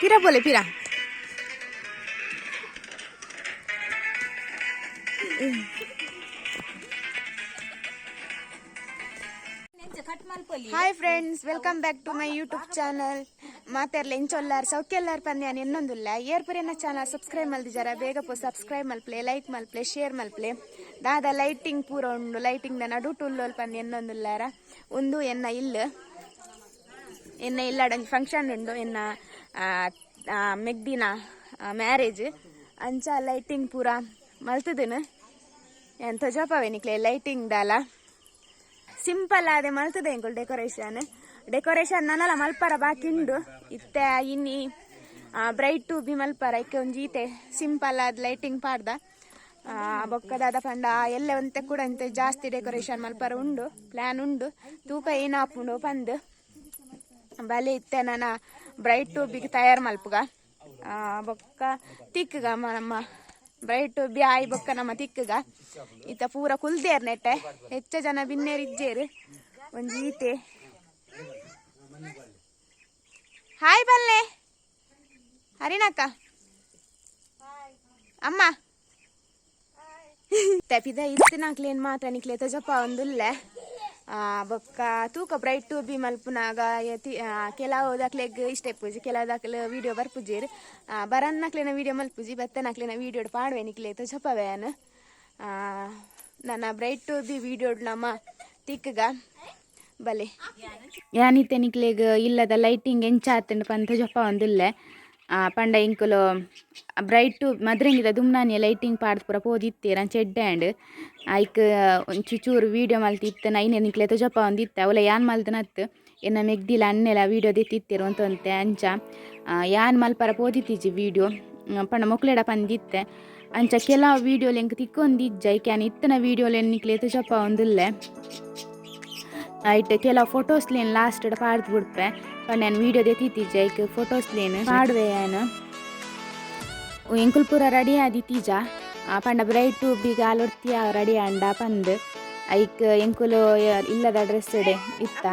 फिरा बोले फिरा hi friends, welcome back to my YouTube channel. ಮಾತೆರ್ಲ ಎಂಚೊಲ್ಲಾರ್ ಸೌಖ್ಯಲ್ಲಾರ್ ಪನ್ಯಾನ್ ಎನ್ನೊಂದುಲ್ಲ ಏರ್ಪುರೆನ ಚಾನಲ್ ಸಬ್ಸ್ಕ್ರೈಬ್ ಮಲ್ದಿಜಾರ ಬೇಗ ಪೋ ಸಬ್ಸ್ಕ್ರೈಬ್ ಮಲ್ಪ್ಲೆ, ಲೈಕ್ ಮಲ್ಪ್ಲೆ, ಶೇರ್ ಮಲ್ಪ್ಲೆ. ದಾದ ಲೈಟಿಂಗ್ ಪೂರ ಉಂಡು, ಲೈಟಿಂಗ್ ದ ನಡು ಟುಲ್ಲೋಲ್ ಪನ್ನಿ ಎನ್ನೊಂದುಲ್ಲಾರ ಒಂದು ಎನ್ನ ಇಲ್ಲಡಂಜಿ ಫಂಕ್ಷನ್ ಉಂಡು ಎನ್ನ ಮೆಗ್ದಿನ ಮ್ಯಾರೇಜ್ ಅಂಚ ಲೈಟಿಂಗ್ ಪೂರ ಮಲ್ತದನು ಎಂತ ಜೋಪವೆನಿಕ್ಲೆ ಲೈಟಿಂಗ್ ದಾಲ ಸಿಂಪಲ್ ಆದೆ ಮಲ್ತದೆ ಎಂಕುಲ್ ಡೆಕೋರೇಷನ್ ನನ್ನಲ್ಲ ಮಲ್ಪರ ಬಾಕಿ ಉಂಡು ಇತ್ತೆ ಇನ್ನಿ ಬ್ರೈಟ್ ಟು ಬಿ ಮಲ್ಪರ ಇಕ್ಕೆ ಒಂಜೀತೆ ಸಿಂಪಲ್ ಆದ ಲೈಟಿಂಗ್ ಪಾಡ್ದ ಬೊಕ್ಕದಾದ ಪಂಡ ಎಲ್ಲ ಒಂತೆ ಕೂಡ ಇಂತೆ ಜಾಸ್ತಿ ಡೆಕೋರೇಷನ್ ಮಲ್ಪರ ಉಂಡು ಪ್ಲಾನ್ ಉಂಡು ತೂಕ ಏನಾಪುಂಡು ಪಂದು ಬಲೆ ಇತ್ತೆ ನನ್ನ ಬ್ರೈಟ್ ಟು ಬಿಗೆ ತಯಾರು ಮಲ್ಪುಗ ಬೊಕ್ಕ ತಿಕ್ಕಗ ನಮ್ಮ ಬ್ರೈಟ್ ಟು ಬಿ ಆಯ್ ಬೊಕ್ಕ ನಮ್ಮ ತಿಕ್ಕಗ ಇತ್ತ ಪೂರ ಕುಲ್ದೇರ್ ನೆಟ್ಟೆ ಹೆಚ್ಚ ಜನ ಬಿನ್ನೇರಿಜ್ಜೇರು ಒಂಜೀತೆ ಹಾಯ್ ಬಲ್ಲೆ ಹರಿಣಕ್ಕ ಅಮ್ಮ ತೆಪಿದ ಇತ್ತಿನಾಕ್ಲೇನ್ ಮಾತ್ರ ನಿಕ್ಲೆ ತಜಪ್ಪ ಒಂದುಲ್ಲೆ ಬೊಕ್ಕ ತೂಕ ಬ್ರೈಟ್ ಟು ಬಿ ಮಲ್ಪುನಾಗ ಕೆಲವು ದಾಕ್ಲೆಗ್ ಇಷ್ಟ ಪೂಜಿ ಕೆಲವು ದಾಖಲೆ ವಿಡಿಯೋ ಬರ್ಪುಜೇರು ಬರನ್ನಕ್ಲೇನ ವಿಡಿಯೋ ಮಲ್ಪುಜಿ ಬತ್ತನಕ್ಲೇನ ವಿಡಿಯೋ ಪಾಡುವೆ ನಿಕ್ಲೆ ತಜಪ್ಪವೇನು ನನ್ನ ಬ್ರೈಟ್ ಟು ಬಿ ವಿಡಿಯೋ ನಮ್ಮ ತಿಕ್ಕಗ ಬಲೆ ಯಾನಿತ್ತೆ ನಿಕ್ಲೆಗ್ ಇಲ್ಲದ ಲೈಟಿಂಗ್ ಎಂಚಾತಂಡು ಪಂತ ಜಪ್ಪ ಒಂದುಲ್ಲೆ ಪಂಡ ಇಂಕುಲು ಬ್ರೈಟ್ ಟು ಮದ್ರಂಗಿದ ದುಮ್ನಾನಿಯ ಲೈಟಿಂಗ್ ಪಾಡ್ದು ಪೂರ ಪೋದಿತ್ತೀರ ಚೆಡ್ಡ್ಯಾಂಡ್ ಐಕ್ ಒಂಚೂರು ವೀಡಿಯೋ ಮಲ್ತಿತ್ತು ನೈನೆ ನಿಕ್ಲೆ ತಜಪ್ಪ ಒಂದಿತ್ತೆ ಅವಲ ಯಾನ್ ಮಲ್ತನತ್ತು ಎನ್ನ ಮೆಗ್ದಿಲ ಅನ್ನೆಲ ವೀಡಿಯೋ ದೆತ್ತಿತ್ತೀರು ಅಂತಂತೆ ಅಂಚ ಯಾನ್ ಮಲ್ಪರ ಪೋದಿತ್ತೀಜಿ ವೀಡಿಯೋ ಪಂಡ ಮೊಕ್ಲೆಡ ಪಂದಿತ್ತೆ ಅಂಚ ಕೆಲವು ವೀಡಿಯೋಲು ಎಂಕ್ ತಿಕ್ಕೊಂದಿಜ್ಜ ಐಕ್ಯಾನ್ ಇತ್ತನ ವೀಡಿಯೋಲು ನಿಕ್ಲೆ ತಜಪ್ಪ ಒಂದುಲ್ಲೆ ಐಟ್ ಕೆಲವು ಫೋಟೋಸ್ಲೇನು ಲಾಸ್ಟ್ ಪಾಡ್ದು ಬಿಡ್ಪೆ ಪಂಡ ನಾನು ವೀಡಿಯೋ ದೆತ್ತಿತ್ತೀಜ ಐಕ್ ಫೋಟೋಸ್ಲೇನು ಪಾಡುವೆ ಏನು ಎಂಕುಲ್ ಪೂರ ರೆಡಿ ಆದಿತ್ತೀಜ ಪಂಡ ಬ್ರೈಟ್ ಟು ಬಿಗ ಆಲೊಡ್ತಿಯ ರೆಡಿ ಅಂಡ ಪಂದ್ ಐಕ್ ಎಂಕುಲು ಇಲ್ಲದ ಡ್ರೆಸ್ ಇತ್ತ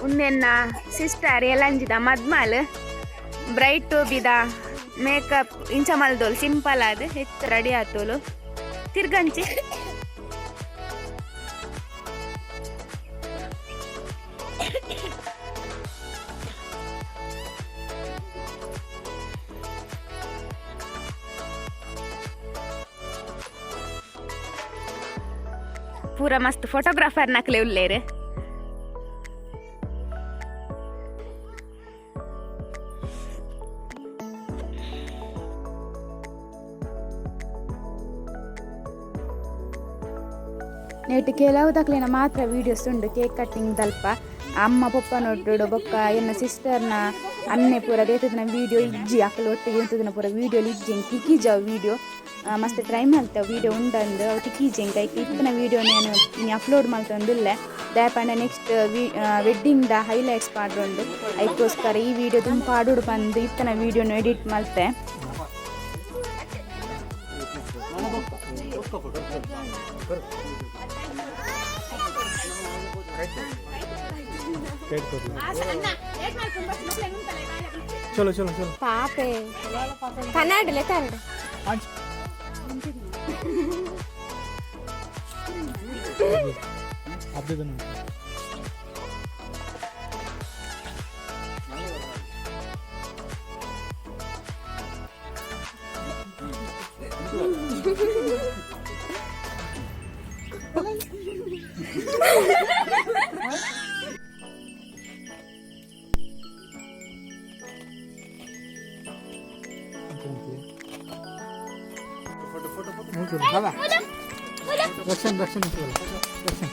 ಉನ್ನೆನ್ನ ಸಿಸ್ಟರ್ ಎಲ್ಲಂಜಿದ ಮದ್ಮಲ್ ಬ್ರೈಟ್ ಟು ಬಿದ ಮೇಕಪ್ ಇಂಚ ಮಲ್ದೋಲು ಸಿಂಪಲ್ ಆದ ಹೆಚ್ಚು ರೆಡಿ ಆತೋಲು ತಿರ್ಗಂಚಿ ಪೂರ ಮಸ್ತ್ ಫೋಟೋಗ್ರಾಫರ್ ನಕ್ಲೆ ಉಲ್ಲೇರು ನೆಟ್ ಕೆಲವು ತಕ್ಲಿನ ಮಾತ್ರ ವೀಡಿಯೋಸ್ ಉಂಡು ಕೇಕ್ ಕಟ್ಟಿಂಗ್ ದಲ್ಪ ಅಮ್ಮ ಪಪ್ಪ ನೋಡ್ಡು ಬೊಕ್ಕ ಎನ್ನ ಸಿಸ್ಟರ್ನ ಅನ್ನೆ ಪೂರ ದೇತದನ ವೀಡಿಯೋ ಇಜ್ಜಿ ಅಕ್ಕಲು ಒಟ್ಟಿಗೆ ಉಂತದನ ಪೂರ ವೀಡಿಯೋಲಿ ಇಜ್ಜಿ ತಿಕ್ಕೀಜ ವೀಡಿಯೋ ಮಸ್ತ್ ಟ್ರೈ ಮಾಡ್ತೇವೆ ವೀಡಿಯೋ ಉಂಡಂದು ಅವು ತಿಕ್ಕೀಜಿ ಐಕ್ ಇತ್ತಿನ ವೀಡಿಯೋ ನಾನು ಅಪ್ಲೋಡ್ ಮಾಡ್ತಂದಿಲ್ಲ ದಯಪಂಡ ನೆಕ್ಸ್ಟ್ ವೆಡ್ಡಿಂಗ್ದ ಹೈಲೈಟ್ಸ್ ಪಾಡ್ರುಂಡು ಅದಕ್ಕೋಸ್ಕರ ಈ ವಿಡಿಯೋ ತುಂಬ ಪಾಡುಡು ಬಂದು ಇತ್ತನ ವೀಡಿಯೋನು ಎಡಿಟ್ ಮಾಡ್ತೆ चलो चलो चलो पापे कन्नड़ ले कन्नड़ आप दे देना रक्षण रक्षण रक्षण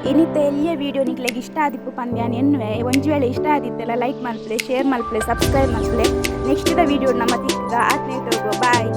ಇನ್ನಿತ್ತ ಎಲ್ಲಿಯ ವೀಡಿಯೋ ನಿಕ್ಲೆಗೆ ಇಷ್ಟ ಆದಿಪ್ಪು ಪಂದ್ಯಾನ ಎನ್ನುವೆ ಒಂಜಿ ವೇಳೆ ಇಷ್ಟ ಆದಿತ್ತೆಲ್ಲ ಲೈಕ್ ಮಲ್ಪಲೆ ಶೇರ್ ಮಲ್ಪಲೆ ಸಬ್ಸ್ಕ್ರೈಬ್ ಮಲ್ಪಲೆ ನೆಕ್ಸ್ಟ್ ದ ವೀಡಿಯೋ ನಮ್ಮ ತಿಕ್ಕ ಆತ್ನೇತೋಗೋ ಬಾಯ್.